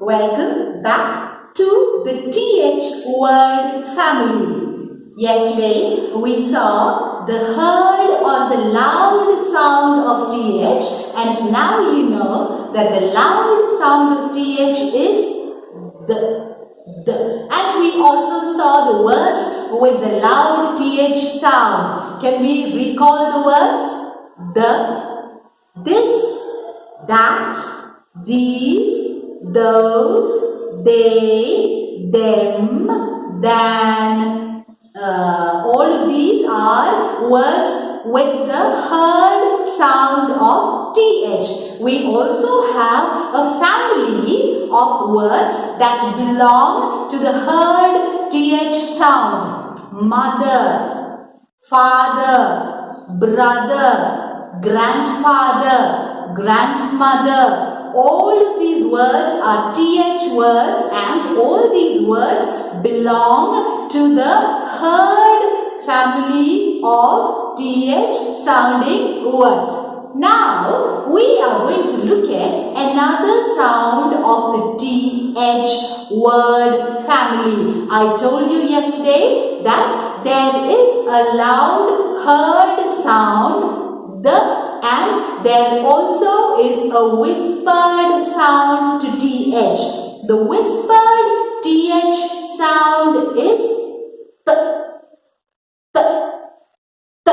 welcome back to the TH word family. Yesterday we saw the heard or the loud sound of TH, and now you know that the loud sound of TH is the. And we also saw the words with the loud TH sound. Can we recall the words? The, this, that, these, those, they, them, than. All of these are words with the heard sound of TH. We also have a family of words that belong to the heard TH sound. Mother, father, brother, grandfather, grandmother. All of these words are TH words, and all these words belong to the heard family of TH sounding words. Now we are going to look at another sound of the TH word family. I told you yesterday that there is a loud heard sound, the, and there also is a whispered sound to TH. The whispered TH sound is th, th, th.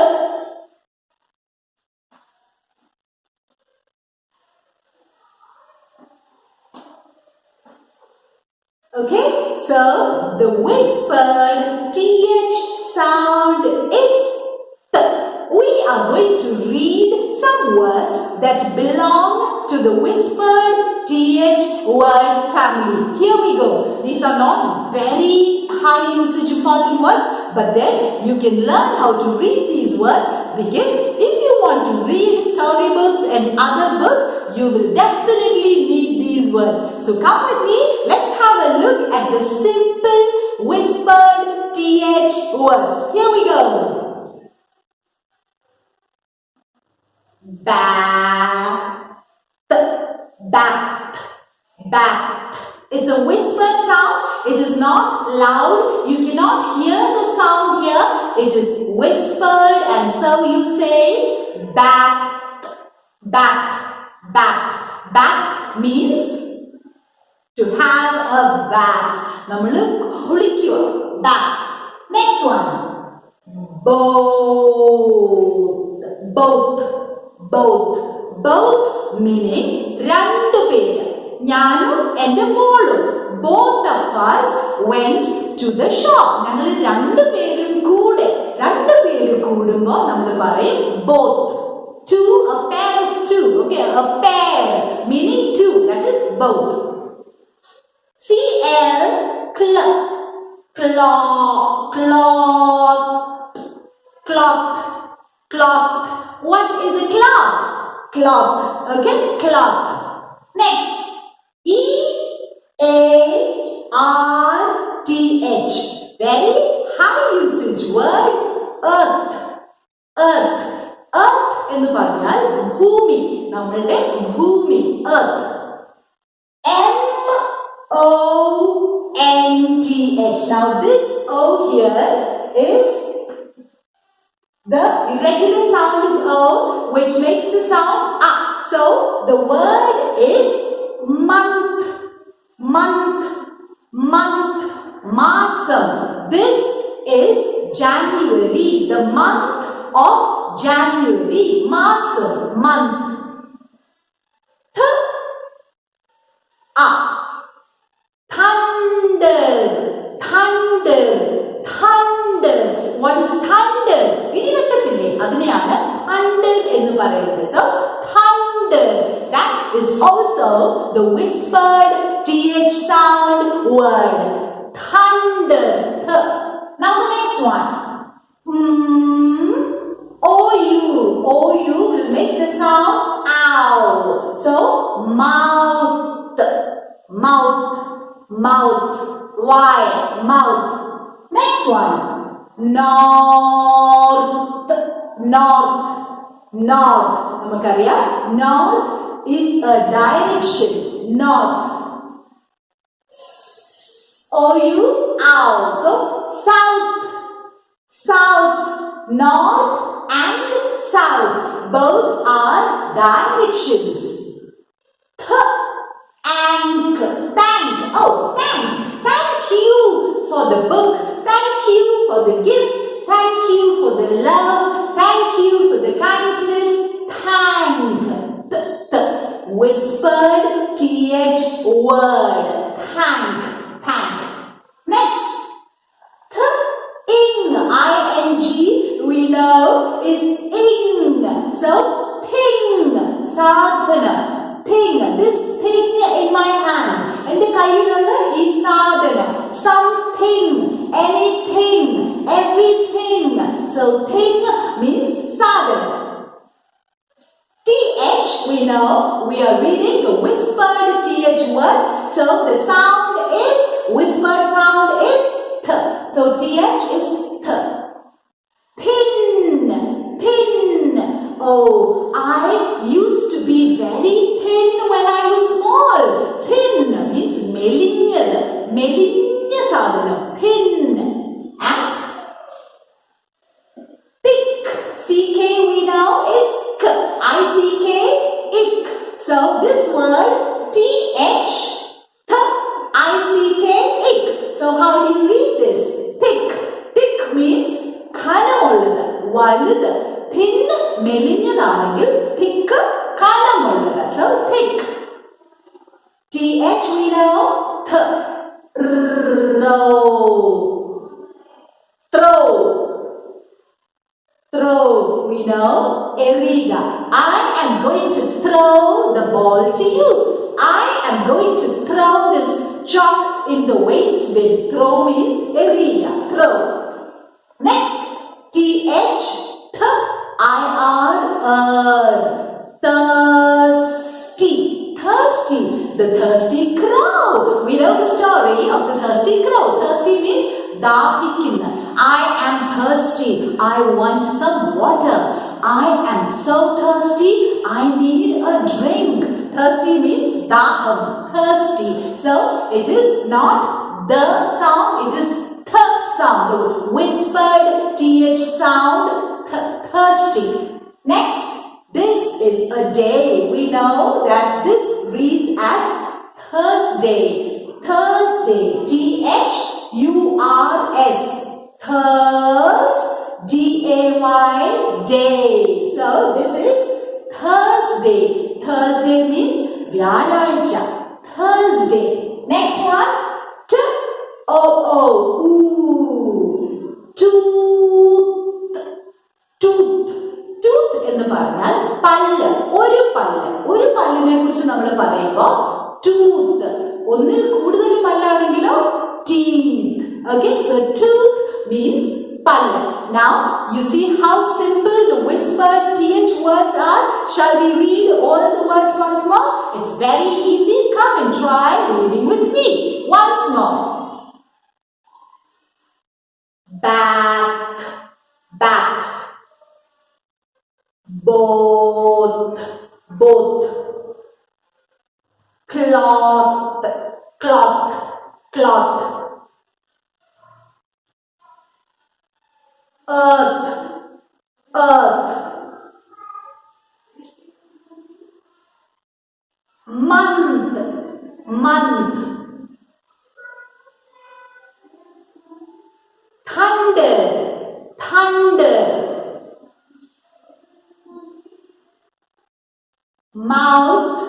Okay, so the whispered TH sound is th. We are going to read some words that belong to the whispered TH word family. Here we go. These are not very high usage important words, but then you can learn how to read these words, because if you want to read storybooks and other books, you will definitely need these words. So come with me. Let's have a look at the simple whispered TH words. Here we go. Bat, bat, bat. It's a whispered sound. It is not loud. You cannot hear the sound here. It is whispered, and so you say bat, bat, bat. Bat means to have a bath. Bat. Next one. Both. Both. Both. Both meaning രണ്ട് പേര്. ഞാനും എൻ്റെ മോളും. Both of us went to the shop. ഞങ്ങൾ രണ്ട് പേരും കൂടെ. രണ്ട് പേര് കൂടുമ്പോൾ നമ്മൾ പറയും both. Two, a pair of two. Okay, a pair meaning two. That is both. CL, cloth, cloth, cloth, cloth, cloth. What is a cloth? Cloth. Okay, cloth. Next, EARTH. Very high usage word. Earth. Earth. Earth എന്ന് പറഞ്ഞാൽ ഭൂമി. നമ്മളുടെ ഭൂമി. Earth. MONTH. Now this O here is the irregular sound of O, which makes the sound A. So the word is month, month, month, masam. This is January, the month of January. Masam, month. A. Thunder, thunder, thunder. What is thunder? ഇടിവെട്ടത്തില്ലേ, അതിനെയാണ് thunder എന്ന് പറയുന്നത്. So thunder, that is also the whispered TH sound word. Thunder. Now the next one. OU will make the sound ow. So mouth, mouth, mouth. Why? Mouth. Next one. North, north, north. നമുക്കറിയാം north is a direction. North. O-U, ow. So, south, south, north and south. Both are directions. Thank. Oh, thank you for the book. Thank you for the gift. Thank you for the love. Thank you for the kindness. Thank. Whispered th word. Thank. Next. ing, we know is ing. So, thing, sadhana. Thing, this thing in my hand. And the kayyilulla is sadhana. Something, anything, everything. So, thing means sadhana. TH, we know, we are reading the whispered TH words. So, the sound is, whispered sound is th. So, TH is th. Thin. Oh, I used to be very thin when I was small. Thin means melinya sadhanam. Thin. And thick. CK we know is k. ICK, ick. So this word TH, ICK, ick. So how do you read this? Thick. Thick means കനമുള്ളത്, വലുത്. Thin മെലിഞ്ഞതാണെങ്കിൽ thick കനമുള്ളത്. So thick. TH we know throw we know eriga. I am going to throw the ball to you. I am going to throw this chalk in the waste bin. Throw means eriga. Throw. Next, TH, thirsty. The thirsty crow. We know the story of the thirsty crow. Thirsty means dahikinna. I am thirsty. I want some water. I am so thirsty. I need a drink. Thirsty means daham. Thirsty. So, it is not the sound, it is sound, the whispered th sound, thirsty. Next, this is a day. We know that this reads as Thursday. THURS. DAY, day. So this is Thursday. Thursday means Vyazhazha. Thursday. Next one. Tooth എന്ന് പറഞ്ഞാൽ പല്ല്. ഒരു പല്ലിനെ കുറിച്ച് നമ്മൾ പറയുമ്പോൾ tooth. ഒന്നിൽ കൂടുതൽ പല്ലാണെങ്കിലോ teeth. Okay, so tooth means പല്ല്. Now you see how simple the whispered th words are. Shall we read all the words once more? It's very easy. Come and try reading with me once more. Back. Both. Cloth. Earth. Month. Thunder. Mouth.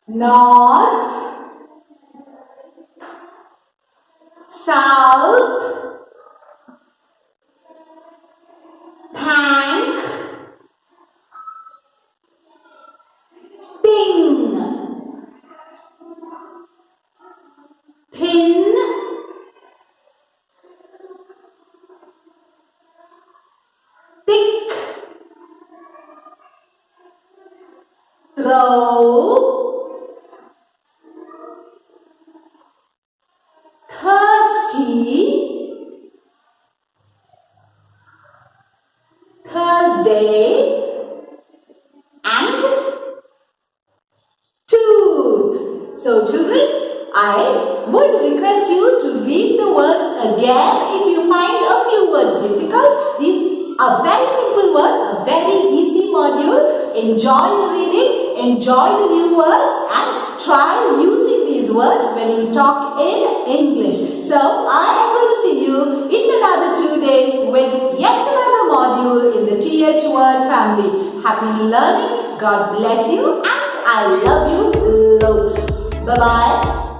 North. South. Thank. Thing. Thin. Thick. Throw. Thirsty. Thursday. And tooth. So children, I would request you to read the words again if you find a few words difficult. These are very simple words, a very easy module. Enjoy the reading, enjoy the new words and try using these words when you talk in English. So I am going to see you in another 2 days with yet another module in the TH word family. Happy learning, God bless you and I love you loads. Bye-bye.